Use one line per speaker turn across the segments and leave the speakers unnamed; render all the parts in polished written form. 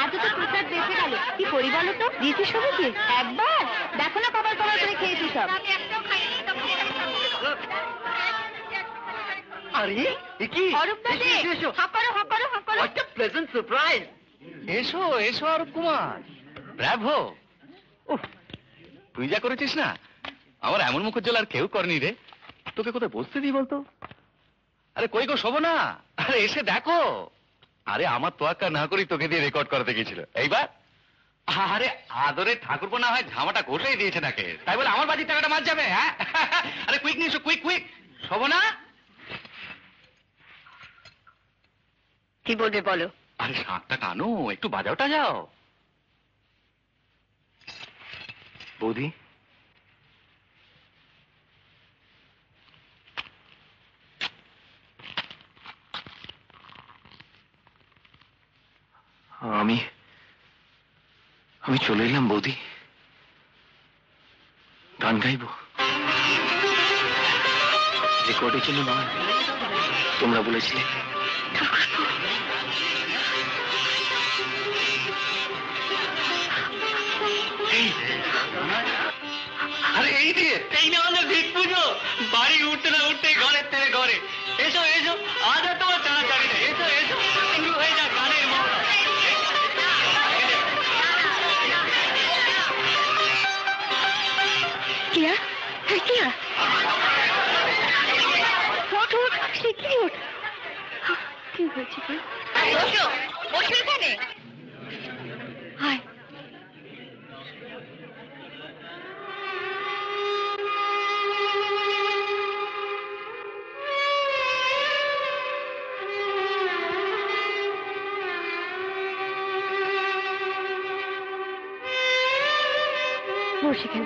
এত তো প্রসাদ বেঁচে গেল, কি করি বলো তো? দিয়েছি সবাইকে একবার, দেখো না কবার কবার করে খেয়েছি সব।
আরে কি সারপ্রাইজ! এসো এসো অরূপ কুমার, ব্রাভো! তুই যা করেছিস না, আমার এমন মুখোজ্জ্বল আর কেউ করেনি রে। তোকে কোথায় বসতে দিই বলতো? আরে কই গো শোভনা, আরে এসে দেখো। আরে আমার তোয়াক্কা না করি তোকে দিয়ে রেকর্ড করাতে গেছিল। এইবার আরে আদরে ঠাকুরপো না হয় ঝামাটা ঘষেই দিয়েছে নাকি, তাই বলে আমার বাজির টাকাটা মার যাবে? হ্যাঁ, আরে কুইক নিয়ে এসো, কুইক কুইক। শোভনা,
কি বলবে বলো?
আরে শাঁখটা টানো, একটু বাজাওটা যাও। বৌদি, আমি চলে এলাম বৌদি, গান গাইব। রেকর্ডের জন্য নয়, তোমরা বলেছিলে। আরে এই দিয়ে এই না হলে ভিক পুজো, বাড়ি উঠতে না উঠতে ঘরের থেকে ঘরে। এসো এসো, আজ আর তোমার তাড়াতাড়ি নেই। এসো এসো, শুরু হয়ে যাক গানের মহড়া।
কিয়া, কিয়া, ওঠ ওঠ, শিগগিরি ওঠ। কি হয়েছে? বসো বসো এখানে। হায়, বসে কেন?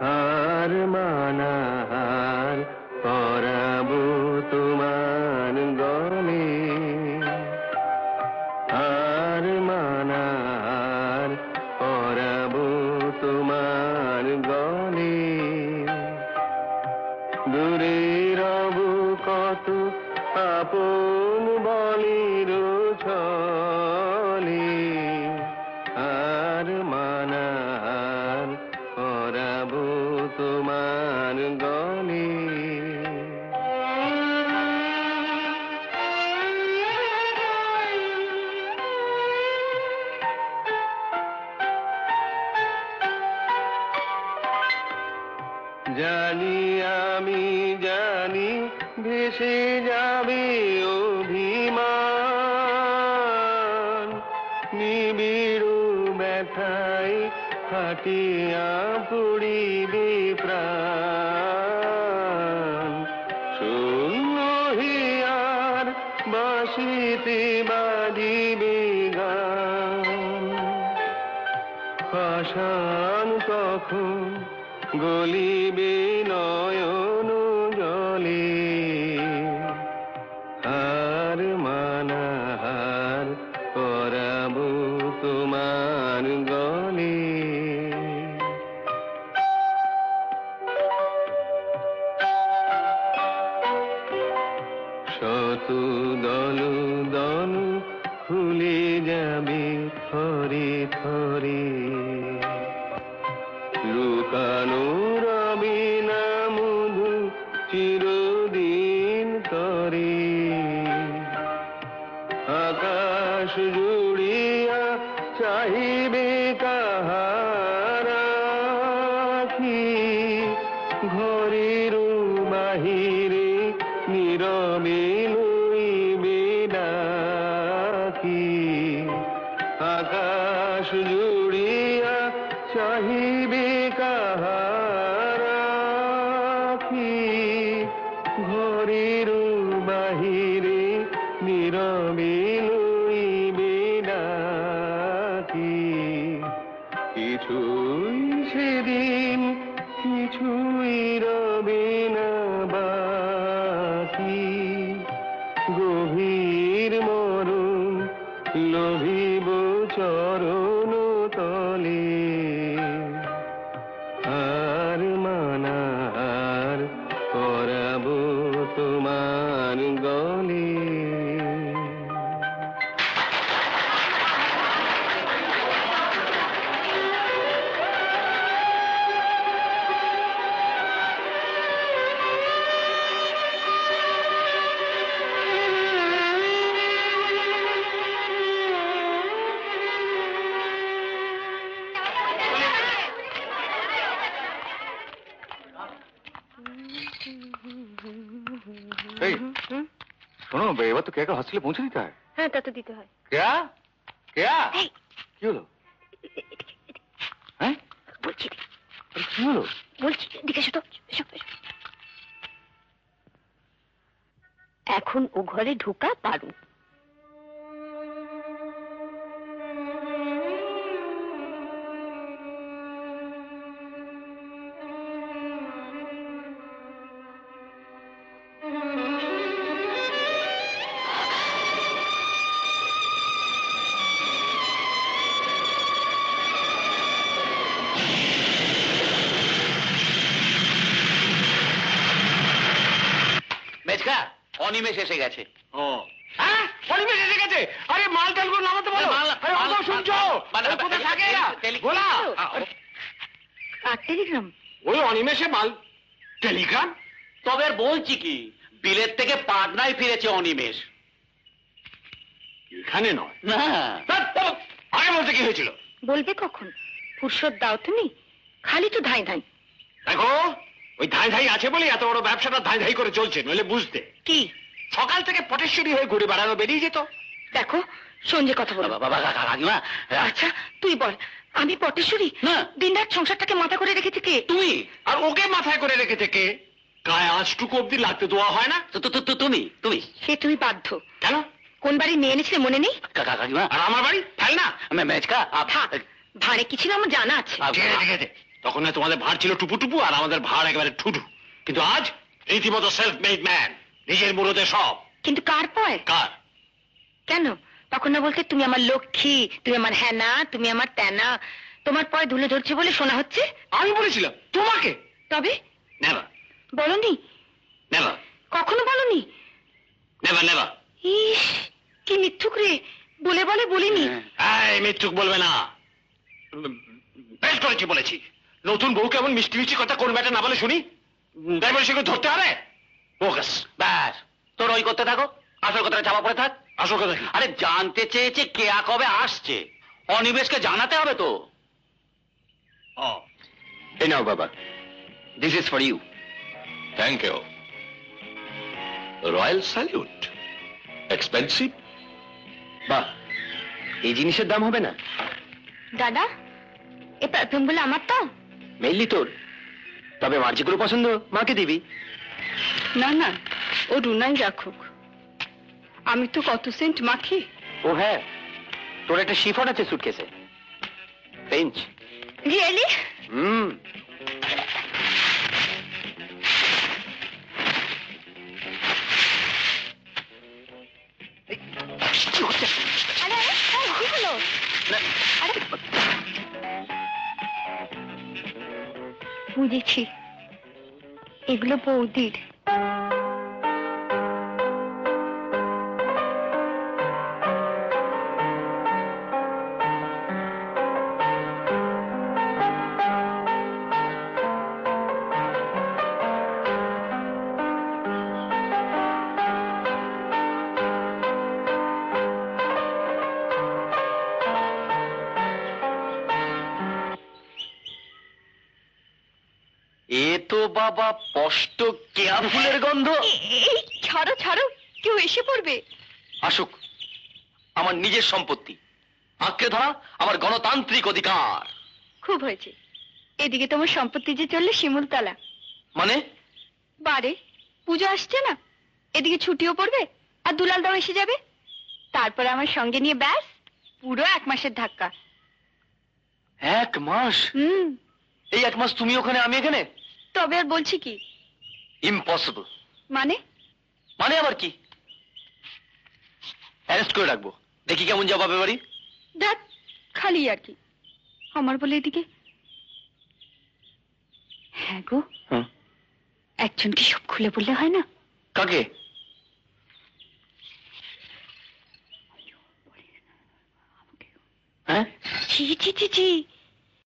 হার মানাহার পরাবো তোমার গলে, হার মানাহার পরাবো তোমার গলে। দূরে রব কত আপন বলির ছলে, হার মানাহার পরাবো তোমার গলে। জানি আমি জানি ভেসে যাবে অভিমান, নিবিড় ব্যথায় ফাটিয়া পড়িবে প্রাণ। শূন্য হিয়ার বাঁশিতে বাজিবে গান, পাষাণ তখন গলিবে নয়ন জলে। হার মানাহার পরাবো তোমার গলে। শত দল দল খুলে যাবে থরে থরে, লুকানো রবে না মধু চিরদিন তরে। আকাশ জুড়িয়া চাহিবে কাহার আখি, ঘরের বাহিরে নীরবে লইবে ডাকি। আকাশ জুড়িয়া চাহিবে কাহার আখি, ঘরের বাহিরে নীরবে লইবে ডাকি। কিছুই সেদিন কিছুই রবে না।
যাব তোমার গলে।
এই শোনো, এবার তো কেয়াকে হস্টেলে পৌঁছে দিতে হয়।
হ্যাঁ, তা তো দিতে হয়।
কেয়া, কেয়া,
এই,
কি হলো? হ্যাঁ,
বলছি
আরে কি হলো?
বলছি এদিকে এসো তো, এসো, এসো। এখন ও ঘরে ঢোকা পারু।
মেজকা, অনিমেষ এসে গেছে।
ও হ্যাঁ, পরিবেশ এসে গেছে। আরে মাল টালগুলো নামাতে বলো। আরে ওটাও শুনছো? ওই কোথায় থাকে এরা? গোলা।
আর টেলিগ্রাম?
ওই অনিমেষে মাল টেলিগ্রাম।
তবে আর বলছি কি, বিলেত থেকে পাটনায় ফিরেছে অনিমেষ।
এখানে নয়।
না,
আগে বলতে কি হয়েছিল?
বলবে কখন? ফুরসত দাও তুমি, খালি তো ধাই ধাই।
দেখো, ওই ধাই ধাই আছে বলে এত বড় ব্যবসাটা ধাই ধাই করে চলছে, নইলে বুঝতে।
কি?
সকাল থেকে পটেশ্বরী হয়ে ঘুরে বেড়ানো বেরিয়ে যেত।
দেখো, সঞ্জয় কথা বলো।
বাবা কাকিমা,
আচ্ছা তুই বল, আমি পটেশ্বরী?
না।
দিনরাত সংসারটাকে মাথা করে রেখেছে কে?
তুমি।
আর ওকে মাথায় করে রেখেছে কে? গায়ে আঁচটুকু অব্দি লাগতে দেওয়া হয় না।
তুমি তুমি
সে তুমি বাধ্য।
কেন?
কোন বাড়ি নিয়ে এনেছিলে মনে নেই?
কাকিমা,
আর আমার বাড়ি ফেল না।
মেজকা,
থাক, ভাড়ে কি ছিল আমার জানা আছে।
ঠিক আছে। তখন না তোমাদের ভাড় ছিল টুপু টুপু, আর আমাদের ভাড় একেবারে ঠুটু। কিন্তু আজ রীতিমতো সেলফ মেড ম্যান, নিজের মুরদে সব।
কিন্তু কার পয়?
কার?
কেন তখন না বলতে তুমি আমার লক্ষ্মী, তুমি আমার হ্যানা, তুমি আমার তেনা। তোমার পয় ধুলে ধরছে বলে শোনা হচ্ছে।
আমি বলেছিলাম তোমাকে?
তবে
নেভার
বলনি?
নেভার
কখনো বলনি?
Never never.
ইস, কি মিথ্যুক রে, বলে বলে বলিনি।
এই মিথ্যুক বলবে না। বেশ করেছি বলেছি। নতুন বউ কেমন মিষ্টি মিষ্টি কথা কোন ব্যাটা না বলে শুনি, তাই বলে সেগুলো ধরতে হবে। ফোকাস।
ব্যাস, তোর ওই করতে থাকো, আসল কথাটা চাপা পড়ে থাক।
আসল কথা কি?
আরে জানতে চেয়েছে কেয়া কবে আসছে, অনিমেষকে জানাতে হবে তো।
এই নাও বাবা,
this is for you.
Thank you. Royal salute. Expensive.
বাহ, এই জিনিসের দাম হবে না?
দাদা, এই পারফিউম গুলো আমার তো?
মেইনলি তোর, তবে মার যেগুলো পছন্দ মাকে দিবি।
না না, ও রুনাই রাখুক, আমি তো কত সেন্ট মাখি।
ও হ্যাঁ, তোর একটা শিফন আছে সুটকেসে, বেঞ্চ।
রিয়েলি?
হুম।
আরে কি হলো? আরে বুঝেছি, এগুলো বৌদির।
এ তো বাবা স্পষ্ট কেয়া ফুলের গন্ধ।
এই ছাড়ো ছাড়ো, কেউ এসে পড়বে।
আসুক, আমার নিজের সম্পত্তি, আঁকড়ে ধরা আমার গণতান্ত্রিক অধিকার।
খুব হয়েছে, এদিকে তোমার সম্পত্তি যে চললে শিমুলতলা।
মানে?
বারে পুজো আসছে না, এদিকে ছুটিও পড়বে, আর দুলাল দাও এসে যাবে, তারপর আমার সঙ্গে নিয়ে ব্যাস পুরো 1 মাসের ধাক্কা।
1 মাস? এই 1 মাস তুমি ওখানে, আমি এখানে?
তবে আর বলছি কি?
ইম্পসিবল।
মানে?
মানে আবার কি? অ্যারেস্ট করে রাখবো, দেখি কেমন জবাবে বাড়ি।
ধ্যাৎ, খালি আর কি। আমার বলে এদিকে। হ্যাঁ গো,
হুম।
অ্যাকচুয়ালি একজনকে সব খুলে বললে হয় না?
কাকে? হ্যাঁ?
ছি ছি ছি ছি,